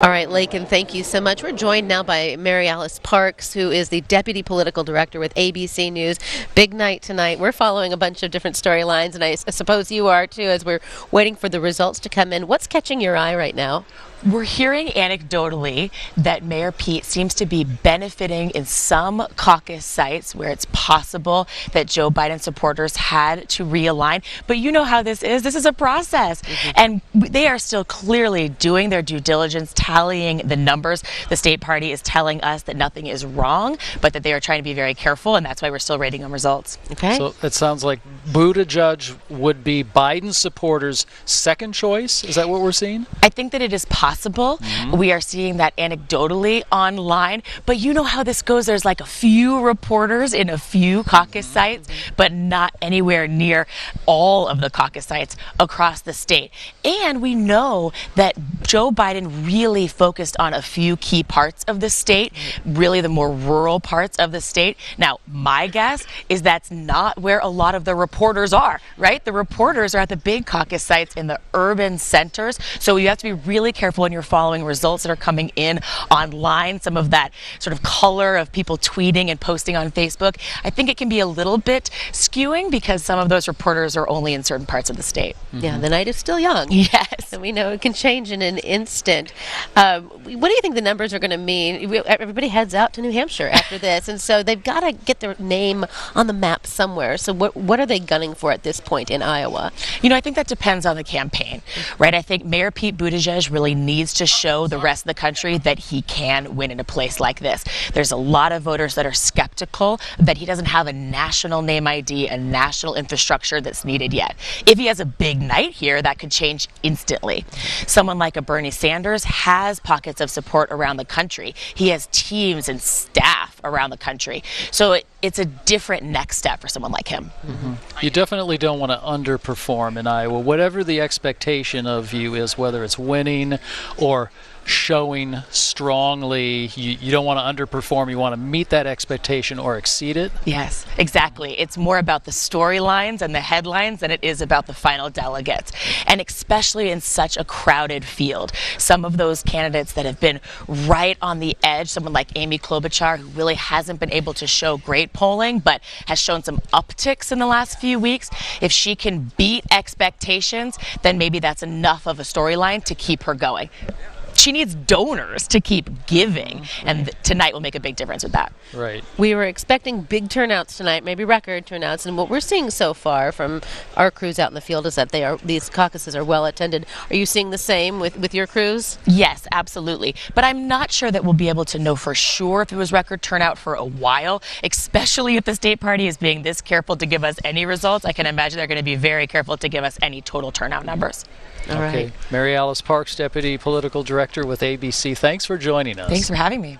All right, Lakin, thank you so much. We're joined now by MaryAlice Parks, who is the Deputy Political Director with ABC News. Big night tonight. We're following a bunch of different storylines, and I suppose you are too, as we're waiting for the results to come in. What's catching your eye right now? We're hearing anecdotally that Mayor Pete seems to be benefiting in some caucus sites where it's possible that Joe Biden supporters had to realign. But you know how this is. This is a process. And they are still clearly doing their due diligence, tallying the numbers. The state party is telling us that nothing is wrong, but that they are trying to be very careful, and that's why we're still waiting on results. Okay. So it sounds like Buttigieg would be Biden supporters' second choice. Is that what we're seeing? I think that it is possible. We are seeing that anecdotally online, but you know how this goes. There's like a few reporters in a few caucus sites, but not anywhere near all of the caucus sites across the state. And we know that Joe Biden really focused on a few key parts of the state, really the more rural parts of the state. Now, my guess is that's not where a lot of the reporters are, right? The reporters are at the big caucus sites in the urban centers. So you have to be really careful when you're following results that are coming in online. Some of that sort of color of people tweeting and posting on Facebook, I think it can be a little bit skewing because some of those reporters are only in certain parts of the state. Yeah, the night is still young. Yes. And we know it can change in an instant. What do you think the numbers are going to mean? Everybody heads out to New Hampshire after this, and so they've got to get their name on the map somewhere. So what are they gunning for at this point in Iowa? You know, I think that depends on the campaign, right? I think Mayor Pete Buttigieg really needs to show the rest of the country that he can win in a place like this. There's a lot of voters that are skeptical that he doesn't have a national name ID, a national infrastructure that's needed yet. If he has a big night here, that could change instantly. Someone like a Bernie Sanders has pockets of support around the country. He has teams and staff around the country. So it's a different next step for someone like him. You definitely don't want to underperform in Iowa. Whatever the expectation of you is, whether it's winning or showing strongly, you don't want to underperform. You want to meet that expectation or exceed it. Yes, exactly. It's more about the storylines and the headlines than it is about the final delegates. And especially in such a crowded field, some of those candidates that have been right on the edge, someone like Amy Klobuchar, who really hasn't been able to show great polling, but has shown some upticks in the last few weeks. If she can beat expectations, then maybe that's enough of a storyline to keep her going. She needs donors to keep giving, and tonight will make a big difference with that. Right. We were expecting big turnouts tonight, maybe record turnouts, and what we're seeing so far from our crews out in the field is that these caucuses are well attended. Are you seeing the same with your crews? Yes, absolutely. But I'm not sure that we'll be able to know for sure if it was record turnout for a while, especially if the state party is being this careful to give us any results. I can imagine they're going to be very careful to give us any total turnout numbers. All right. MaryAlice Parks, Deputy Political Director with ABC. Thanks for joining us. Thanks for having me.